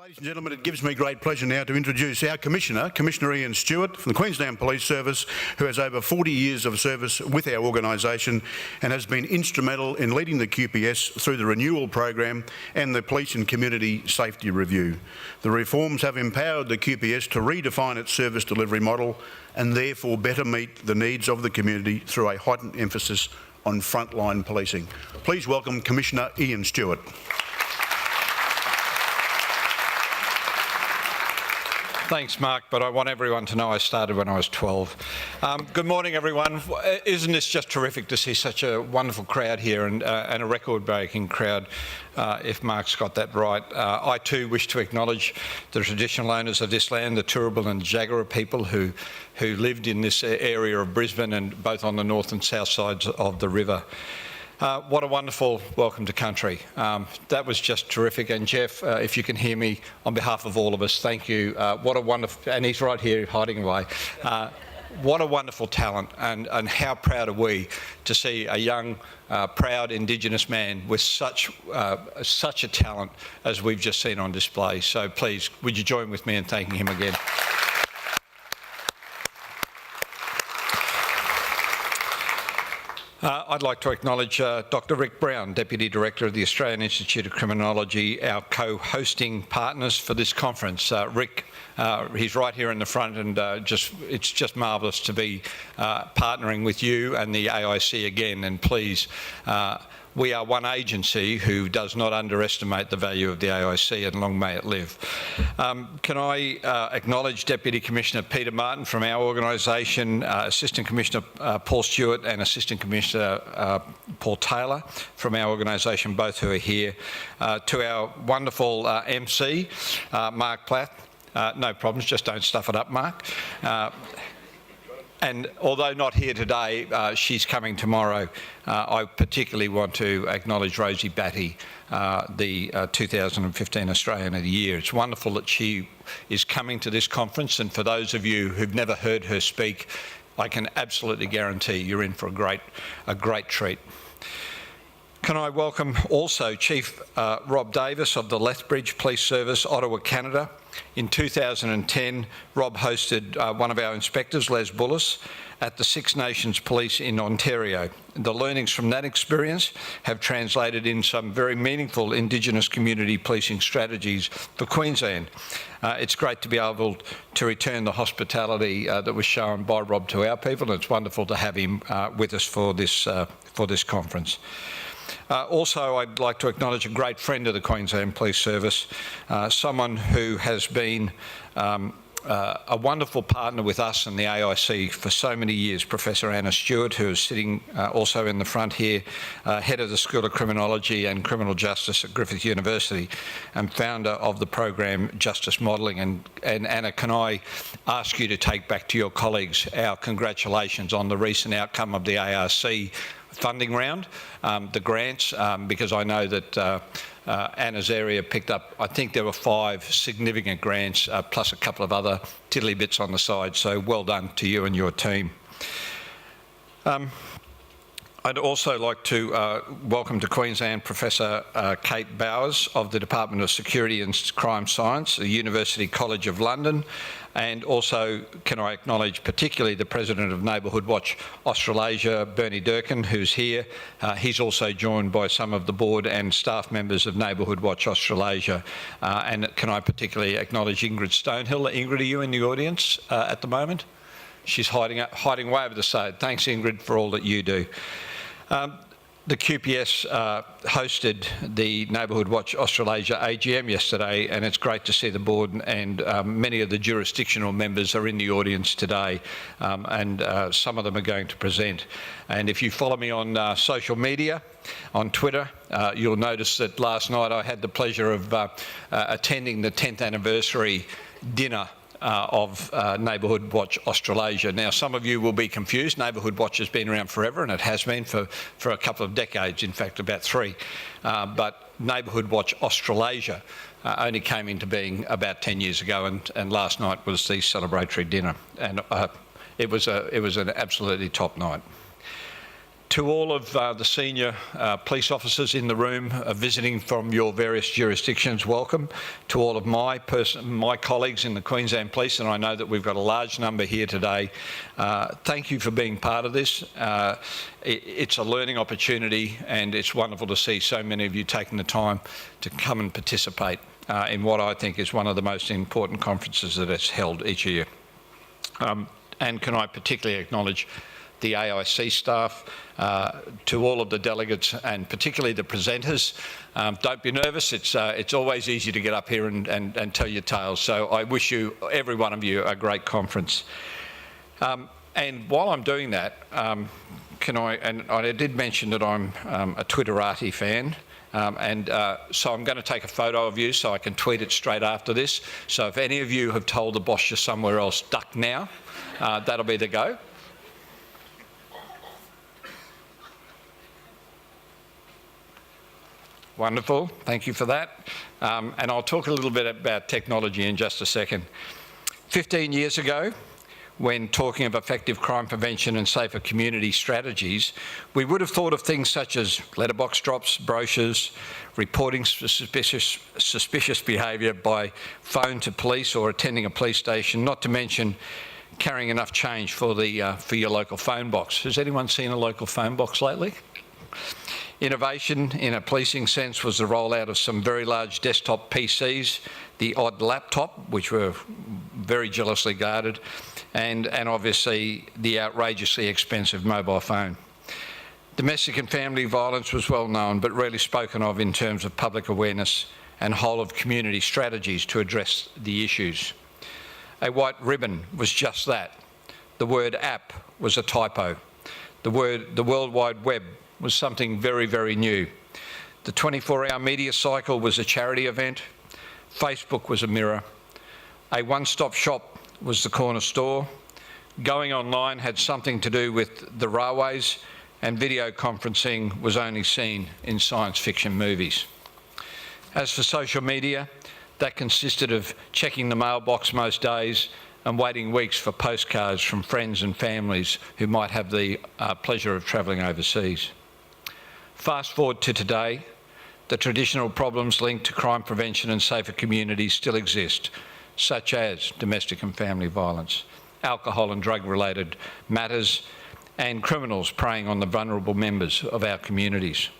Ladies and gentlemen, it gives me great pleasure now to introduce our Commissioner, Commissioner Ian Stewart from the Queensland Police Service, who has over 40 years of service with our organisation and has been instrumental in leading the QPS through the renewal program and the Police and Community Safety Review. The reforms have empowered the QPS to redefine its service delivery model and therefore better meet the needs of the community through a heightened emphasis on frontline policing. Please welcome Commissioner Ian Stewart. Thanks, Mark, but I want everyone to know I started when I was 12. Good morning, everyone. Isn't this just terrific to see such a wonderful crowd here and a record-breaking crowd, if Mark's got that right. I too wish to acknowledge the traditional owners of this land, the Turrbal and Jagera people who lived in this area of Brisbane and both on the north and south sides of the river. What a wonderful welcome to country. That was just terrific. And Jeff, if you can hear me, on behalf of all of us, thank you. What a wonderful, and he's right here hiding away. What a wonderful talent, and how proud are we to see a young, proud Indigenous man with such a talent as we've just seen on display. So please, would you join with me in thanking him again? I'd like to acknowledge Dr. Rick Brown, Deputy Director of the Australian Institute of Criminology, our co-hosting partners for this conference. Rick, he's right here in the front, and it's just marvellous to be partnering with you and the AIC again. And please, we are one agency who does not underestimate the value of the AIC, and long may it live. Can I acknowledge Deputy Commissioner Peter Martin from our organisation, Assistant Commissioner Paul Stewart and Assistant Commissioner Paul Taylor from our organisation, both who are here. To our wonderful MC, Mark Platt. No problems, just don't stuff it up, Mark. And although not here today, she's coming tomorrow. I particularly want to acknowledge Rosie Batty, the 2015 Australian of the Year. It's wonderful that she is coming to this conference, and for those of you who've never heard her speak, I can absolutely guarantee you're in for a great treat. Can I welcome also Chief Rob Davis of the Lethbridge Police Service, Ottawa, Canada. In 2010, Rob hosted one of our inspectors, Les Bullis, at the Six Nations Police in Ontario. The learnings from that experience have translated in some very meaningful Indigenous community policing strategies for Queensland. It's great to be able to return the hospitality that was shown by Rob to our people, and it's wonderful to have him with us for this conference. Also, I'd like to acknowledge a great friend of the Queensland Police Service, someone who has been a wonderful partner with us and the AIC for so many years, Professor Anna Stewart, who is sitting also in the front here, Head of the School of Criminology and Criminal Justice at Griffith University and founder of the program Justice Modelling. And Anna, can I ask you to take back to your colleagues our congratulations on the recent outcome of the ARC funding round, the grants, because I know that Anna's area picked up, I think there were 5 significant grants, plus a couple of other tiddly bits on the side, so well done to you and your team. I'd also like to welcome to Queensland Professor Kate Bowers of the Department of Security and Crime Science, the University College of London, and also can I acknowledge particularly the President of Neighbourhood Watch Australasia, Bernie Durkin, who's here. He's also joined by some of the board and staff members of Neighbourhood Watch Australasia. And can I particularly acknowledge Ingrid Stonehill. Ingrid, are you in the audience at the moment? She's hiding way over the side. Thanks, Ingrid, for all that you do. The QPS hosted the Neighbourhood Watch Australasia AGM yesterday, and it's great to see the board and many of the jurisdictional members are in the audience today, and some of them are going to present. And if you follow me on social media, on Twitter, you'll notice that last night I had the pleasure of attending the 10th anniversary dinner of Neighbourhood Watch Australasia. Now, some of you will be confused. Neighbourhood Watch has been around forever, and it has been for a couple of decades, in fact about 3. But Neighbourhood Watch Australasia only came into being about 10 years ago, and last night was the celebratory dinner, and it was an absolutely top night. To all of the senior police officers in the room visiting from your various jurisdictions, welcome. To all of my colleagues in the Queensland Police, and I know that we've got a large number here today, thank you for being part of this. It's a learning opportunity, and it's wonderful to see so many of you taking the time to come and participate in what I think is one of the most important conferences that is held each year. And can I particularly acknowledge the AIC staff, to all of the delegates and particularly the presenters. Don't be nervous, it's always easy to get up here and tell your tales. So I wish you, every one of you, a great conference. And while I'm doing that, I did mention that I'm a Twitterati fan. So I'm going to take a photo of you so I can tweet it straight after this. So if any of you have told the boss you're somewhere else, duck now. That'll be the go. Wonderful, thank you for that. And I'll talk a little bit about technology in just a second. 15 years ago, when talking of effective crime prevention and safer community strategies, we would have thought of things such as letterbox drops, brochures, reporting suspicious behaviour by phone to police or attending a police station, not to mention carrying enough change for your local phone box. Has anyone seen a local phone box lately? Innovation in a policing sense was the rollout of some very large desktop PCs, the odd laptop, which were very jealously guarded, and obviously the outrageously expensive mobile phone. Domestic and family violence was well known, but rarely spoken of in terms of public awareness and whole of community strategies to address the issues. A white ribbon was just that. The word app was a typo. The World Wide Web was something very, very new. The 24-hour media cycle was a charity event. Facebook was a mirror. A one-stop shop was the corner store. Going online had something to do with the railways, and video conferencing was only seen in science fiction movies. As for social media, that consisted of checking the mailbox most days and waiting weeks for postcards from friends and families who might have the pleasure of travelling overseas. Fast forward to today, the traditional problems linked to crime prevention and safer communities still exist, such as domestic and family violence, alcohol and drug-related matters, and criminals preying on the vulnerable members of our communities.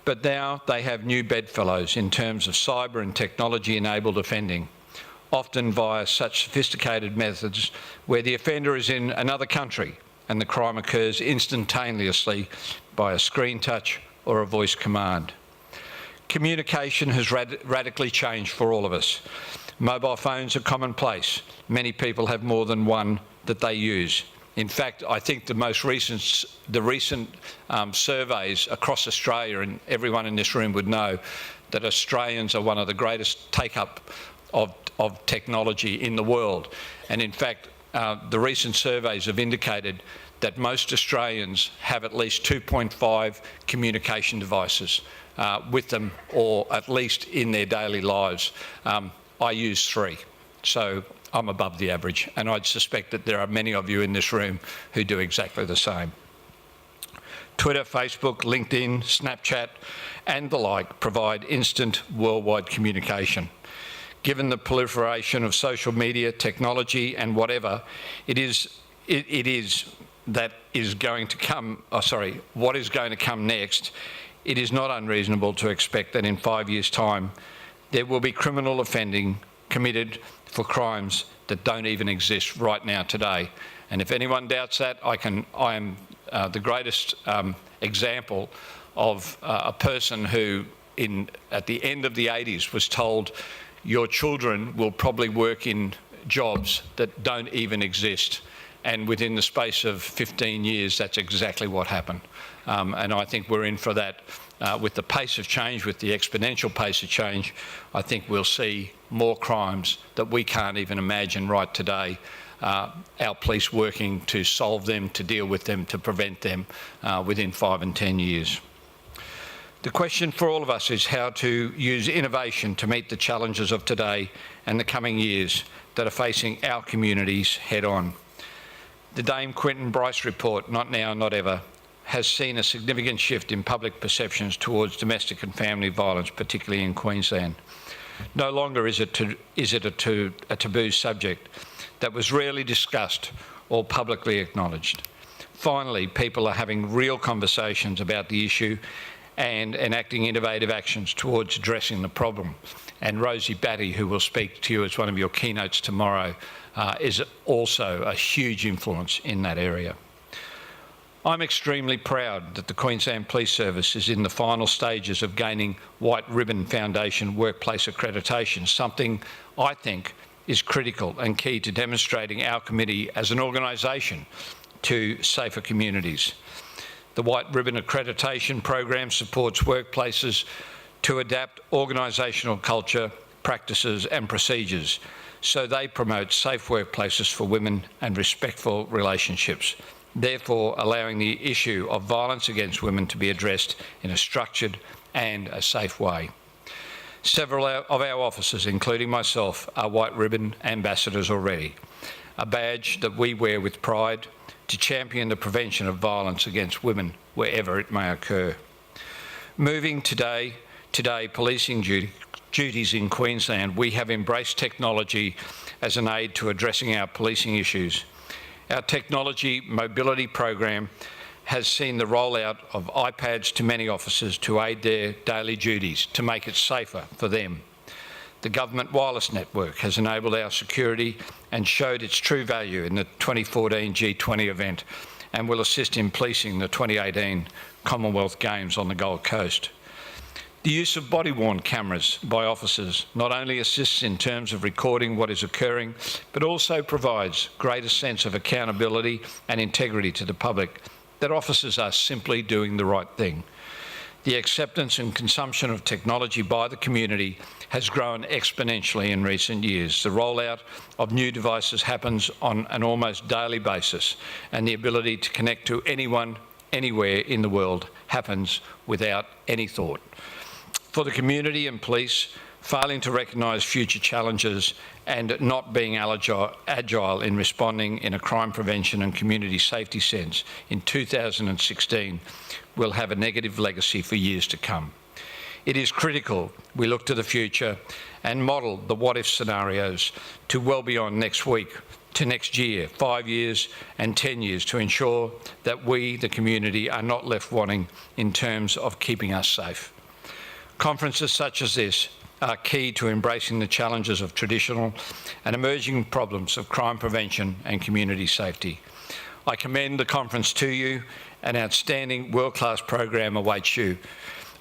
But now they have new bedfellows in terms of cyber and technology-enabled offending, often via such sophisticated methods where the offender is in another country and the crime occurs instantaneously by a screen touch or a voice command. Communication has radically changed for all of us. Mobile phones are commonplace. Many people have more than one that they use. In fact, I think the recent surveys across Australia, and everyone in this room would know that Australians are one of the greatest take-up of technology in the world. And in fact, the recent surveys have indicated that most Australians have at least 2.5 communication devices with them, or at least in their daily lives. I use 3, so I'm above the average, and I'd suspect that there are many of you in this room who do exactly the same. Twitter, Facebook, LinkedIn, Snapchat, and the like provide instant worldwide communication. Given the proliferation of social media, technology, and whatever, what is going to come next, it is not unreasonable to expect that in 5 years' time, there will be criminal offending committed for crimes that don't even exist right now today. And if anyone doubts that, I am the greatest example of a person who, at the end of the 80s, was told, your children will probably work in jobs that don't even exist. And within the space of 15 years, that's exactly what happened. And I think we're in for that. With the pace of change, with the exponential pace of change, I think we'll see more crimes that we can't even imagine right today. Our police working to solve them, to deal with them, to prevent them within 5 and 10 years. The question for all of us is how to use innovation to meet the challenges of today and the coming years that are facing our communities head on. The Dame Quentin Bryce report, Not Now, Not Ever, has seen a significant shift in public perceptions towards domestic and family violence, particularly in Queensland. No longer is it a taboo subject that was rarely discussed or publicly acknowledged. Finally, people are having real conversations about the issue and enacting innovative actions towards addressing the problem. And Rosie Batty, who will speak to you as one of your keynotes tomorrow, is also a huge influence in that area. I'm extremely proud that the Queensland Police Service is in the final stages of gaining White Ribbon Foundation workplace accreditation, something I think is critical and key to demonstrating our committee as an organisation to safer communities. The White Ribbon Accreditation program supports workplaces to adapt organisational culture, practices and procedures so they promote safe workplaces for women and respectful relationships, therefore allowing the issue of violence against women to be addressed in a structured and a safe way. Several of our officers, including myself, are White Ribbon ambassadors already, a badge that we wear with pride to champion the prevention of violence against women wherever it may occur. Moving today policing duties in Queensland, we have embraced technology as an aid to addressing our policing issues. Our technology mobility program has seen the rollout of iPads to many officers to aid their daily duties, to make it safer for them. The government wireless network has enabled our security and showed its true value in the 2014 G20 event and will assist in policing the 2018 Commonwealth Games on the Gold Coast. The use of body-worn cameras by officers not only assists in terms of recording what is occurring, but also provides greater sense of accountability and integrity to the public that officers are simply doing the right thing. The acceptance and consumption of technology by the community has grown exponentially in recent years. The rollout of new devices happens on an almost daily basis, and the ability to connect to anyone, anywhere in the world happens without any thought. For the community and police, failing to recognise future challenges and not being agile in responding in a crime prevention and community safety sense in 2016 will have a negative legacy for years to come. It is critical we look to the future and model the what-if scenarios to well beyond next week, to next year, 5 years and 10 years to ensure that we, the community, are not left wanting in terms of keeping us safe. Conferences such as this are key to embracing the challenges of traditional and emerging problems of crime prevention and community safety. I commend the conference to you. An outstanding world-class program awaits you.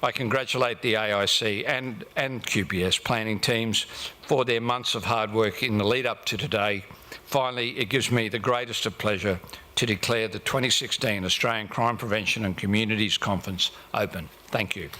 I congratulate the AIC and QPS planning teams for their months of hard work in the lead up to today. Finally, it gives me the greatest of pleasure to declare the 2016 Australian Crime Prevention and Communities Conference open. Thank you.